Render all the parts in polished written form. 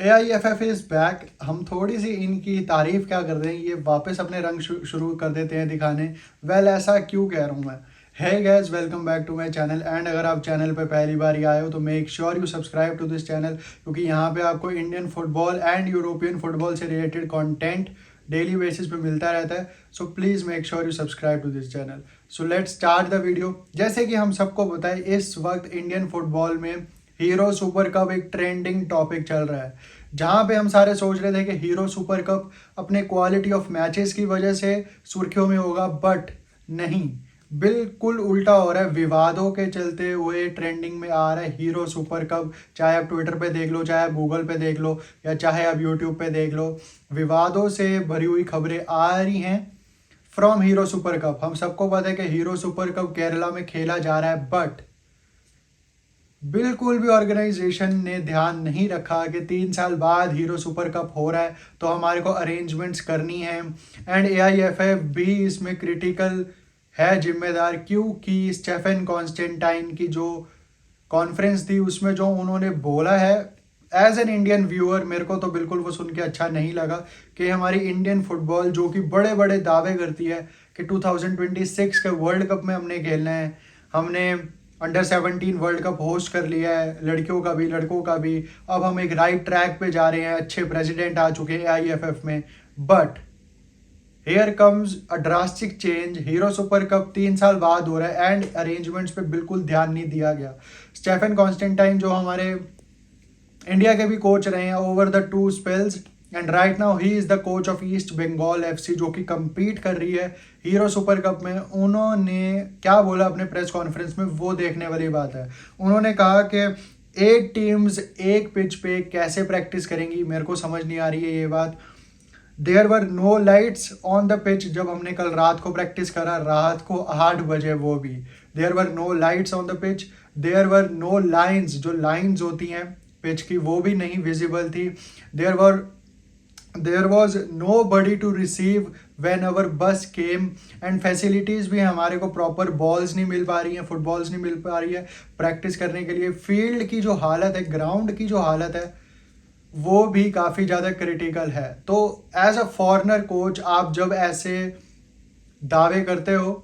AIFF is back. हम थोड़ी सी इनकी तारीफ क्या कर रहे हैं, ये वापस अपने रंग शुरू कर देते हैं दिखाने। ऐसा क्यों कह रहा हूँ मैं। Hey guys, welcome back to my channel. And अगर आप चैनल पे पहली बार ही आए हो तो make sure you subscribe to this channel, क्योंकि यहाँ पे आपको Indian football and European football से रिलेटेड कंटेंट डेली बेसिस पे मिलता रहता है। So please make sure you subscribe to this channel. So let's start the video. जैसे कि हम सबको पता है, इस वक्त इंडियन फुटबॉल में हीरो सुपर कप एक ट्रेंडिंग टॉपिक चल रहा है, जहां पे हम सारे सोच रहे थे कि हीरो सुपर कप अपने क्वालिटी ऑफ मैचेस की वजह से सुर्खियों में होगा, बट नहीं, बिल्कुल उल्टा हो रहा है। विवादों के चलते हुए ट्रेंडिंग में आ रहा है हीरो सुपर कप। चाहे आप ट्विटर पे देख लो, चाहे आप गूगल पे देख लो, या चाहे आप यूट्यूब पे देख लो, विवादों से भरी हुई खबरें आ रही हैं फ्रॉम हीरो सुपर कप। हम सबको पता है कि हीरो सुपर कप केरला में खेला जा रहा है, बट बिल्कुल भी ऑर्गेनाइजेशन ने ध्यान नहीं रखा कि 3 साल बाद हीरो सुपर कप हो रहा है तो हमारे को अरेंजमेंट्स करनी है। एंड AIFF भी इसमें क्रिटिकल है, जिम्मेदार, क्योंकि स्टेफन कॉन्स्टेंटाइन की जो कॉन्फ्रेंस थी उसमें जो उन्होंने बोला है, एज एन इंडियन व्यूअर मेरे को तो बिल्कुल वो सुन के अच्छा नहीं लगा कि हमारी इंडियन फुटबॉल जो कि बड़े बड़े दावे करती है कि 2026 के वर्ल्ड कप में हमने खेलना है, हमने अंडर 17 वर्ल्ड कप होस्ट कर लिया है, लड़कियों का भी लड़कों का भी, अब हम एक राइट ट्रैक पे जा रहे हैं, अच्छे प्रेसिडेंट आ चुके हैं AIFF में, but here comes a drastic change. Hero Super cup 3 साल बाद हो रहा है एंड अरेंजमेंट्स पे बिल्कुल ध्यान नहीं दिया गया। स्टेफन कॉन्स्टेंटाइन जो हमारे इंडिया के भी कोच रहे हैं over the 2 spells, and right now he is the coach of East Bengal FC जो कि compete कर रही है हीरो सुपर कप में। उन्होंने क्या बोला अपने प्रेस कॉन्फ्रेंस में, वो देखने वाली बात है। उन्होंने कहा कि 8 टीम्स एक पिच पे कैसे प्रैक्टिस करेंगी, मेरे को समझ नहीं आ रही है ये बात। There were no lights on the pitch. जब हमने कल रात को प्रैक्टिस करा, रात को 8 बजे, वो भी there were no lights on the pitch. There were no lines, जो लाइन्स होती हैं पिच की, वो भी नहीं विजिबल थी। There was nobody to receive when our bus came. And facilities भी हमारे को प्रॉपर बॉल्स नहीं मिल पा रही हैं, फुटबॉल्स नहीं मिल पा रही है प्रैक्टिस करने के लिए। फील्ड की जो हालत है, ग्राउंड की जो हालत है, वो भी काफ़ी ज़्यादा क्रिटिकल है। तो एज अ फॉरेनर कोच आप जब ऐसे दावे करते हो,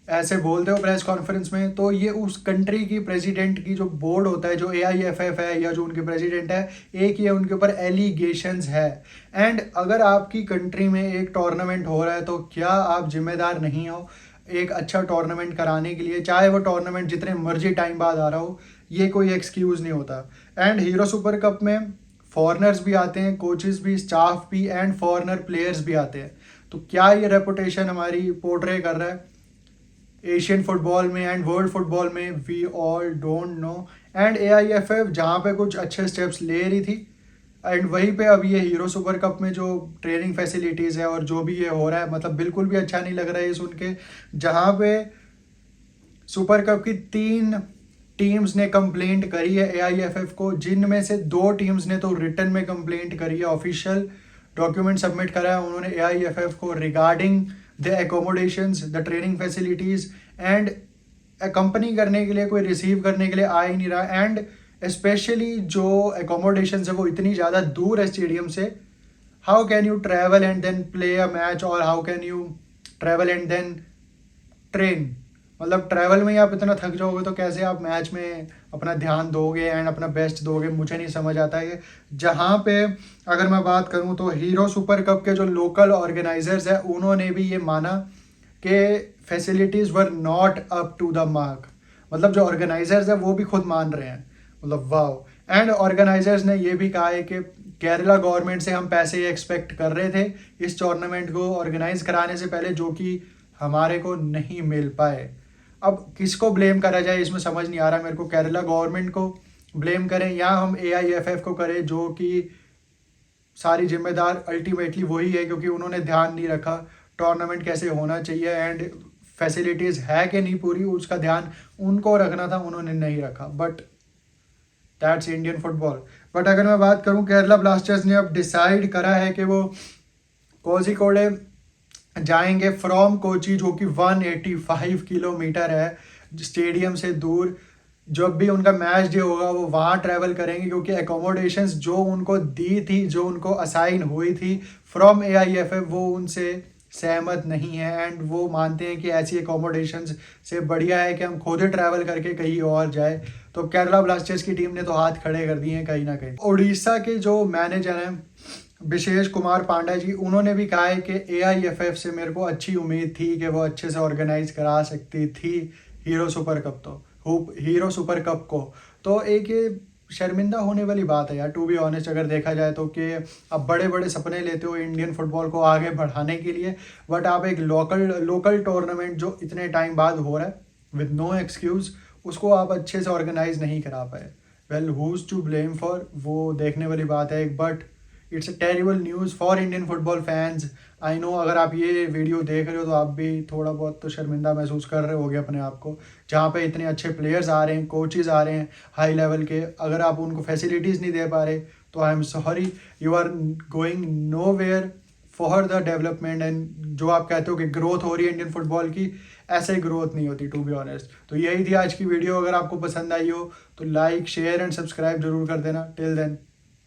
ऐसे बोलते हो प्रेस कॉन्फ्रेंस में, तो ये उस कंट्री की प्रेसिडेंट की जो बोर्ड होता है, जो AIFF है या जो उनके प्रेसिडेंट है, एक ये उनके ऊपर एलिगेशंस है। एंड अगर आपकी कंट्री में एक टूर्नामेंट हो रहा है तो क्या आप जिम्मेदार नहीं हो एक अच्छा टूर्नामेंट कराने के लिए, चाहे वो टूर्नामेंट जितने मर्जी टाइम बाद आ रहा हो, ये कोई एक्सक्यूज़ नहीं होता। एंड हीरो सुपर कप में फॉरेनर्स भी आते हैं, कोचेस भी, स्टाफ भी, एंड फॉरेनर प्लेयर्स भी आते हैं। तो क्या ये रेपुटेशन हमारी पोर्ट्रे कर रहा है एशियन फुटबॉल में एंड वर्ल्ड फुटबॉल में? We all don't know. And AIFF जहाँ पे कुछ अच्छे स्टेप्स ले रही थी, एंड वहीं पे अब ये हीरो सुपर कप में जो ट्रेनिंग फैसिलिटीज़ है और जो भी ये हो रहा है, मतलब बिल्कुल भी अच्छा नहीं लग रहा है ये सुन के। जहाँ पे सुपर कप की 3 टीम्स ने कंप्लेंट करी है AIFF को, जिनमें से 2 टीम्स ने तो रिटर्न में कंप्लेंट करी है, ऑफिशियल डॉक्यूमेंट सबमिट करा है उन्होंने AIFF को regarding the accommodations, the training facilities. And company करने के लिए कोई रिसीव करने के लिए आ ही नहीं रहा। एंड स्पेशली जो एकोमोडेशंस है वो इतनी ज़्यादा दूर है स्टेडियम से। How can you travel and then play a match, और how can you travel and then train? मतलब ट्रैवल में ही आप इतना थक जाओगे तो कैसे आप मैच में अपना ध्यान दोगे एंड अपना बेस्ट दोगे? मुझे नहीं समझ आता है। जहाँ पे अगर मैं बात करूँ तो हीरो सुपर कप के जो लोकल ऑर्गेनाइजर्स हैं उन्होंने भी ये माना कि facilities were not up to the mark. मतलब जो ऑर्गेनाइजर्स हैं वो भी खुद मान रहे हैं, मतलब वाह। एंड ऑर्गेनाइजर्स ने ये भी कहा है कि केरला गवर्नमेंट से हम पैसे एक्सपेक्ट कर रहे थे इस टूर्नामेंट को ऑर्गेनाइज कराने से पहले, जो कि हमारे को नहीं मिल पाए। अब किसको ब्लेम करा जाए इसमें समझ नहीं आ रहा मेरे को। केरला गवर्नमेंट को ब्लेम करें या हम AIFF को करें, जो कि सारी जिम्मेदार अल्टीमेटली वही है, क्योंकि उन्होंने ध्यान नहीं रखा टूर्नामेंट कैसे होना चाहिए एंड फैसिलिटीज़ है कि नहीं पूरी, उसका ध्यान उनको रखना था, उन्होंने नहीं रखा। But that's Indian football. But अगर मैं बात करूं, केरला ब्लास्टर्स ने अब डिसाइड करा है कि वो कोझिकोडे जाएंगे फ्रॉम कोची, जो कि 185 किलोमीटर है स्टेडियम से दूर, जब भी उनका मैच डे होगा वो वहाँ ट्रैवल करेंगे, क्योंकि एकोमोडेशंस जो उनको दी थी, जो उनको असाइन हुई थी फ्रॉम AIFF, वो उनसे सहमत नहीं है। एंड वो मानते हैं कि ऐसी एकोमोडेशंस से बढ़िया है कि हम खुद ही ट्रैवल करके कहीं और जाए। तो केरला ब्लास्टर्स की टीम ने तो हाथ खड़े कर दिए हैं कहीं ना कहीं। उड़ीसा के जो मैनेजर हैं विशेष कुमार पांडा जी, उन्होंने भी कहा है कि AIFF से मेरे को अच्छी उम्मीद थी कि वो अच्छे से ऑर्गेनाइज करा सकती थी hero Super cup hero Super cup को। तो एक ये शर्मिंदा होने वाली बात है यार, टू बी ऑनेस्ट, अगर देखा जाए तो, कि अब बड़े बड़े सपने लेते हो इंडियन फुटबॉल को आगे बढ़ाने के लिए, बट आप एक लोकल टूर्नामेंट जो इतने टाइम बाद हो रहा है विद नो एक्सक्यूज़, उसको आप अच्छे से ऑर्गेनाइज नहीं करा पाए। Well, who's to blame for, वो देखने वाली बात है एक, but it's a terrible news for Indian football fans. I know अगर आप ये वीडियो देख रहे हो तो आप भी थोड़ा बहुत तो शर्मिंदा महसूस कर रहे होगे अपने आप को, जहाँ पे इतने अच्छे प्लेयर्स आ रहे हैं, कोचेज़ आ रहे हैं हाई लेवल के, अगर आप उनको फैसिलिटीज़ नहीं दे पा रहे तो I am sorry, you are going nowhere for the development. And जो आप कहते हो कि ग्रोथ हो रही है इंडियन फुटबॉल की, ऐसे ही ग्रोथ नहीं होती टू बी ऑनेस्ट। तो यही थी आज की वीडियो, अगर आपको पसंद आई हो तो लाइक शेयर एंड सब्सक्राइब जरूर कर देना। Till then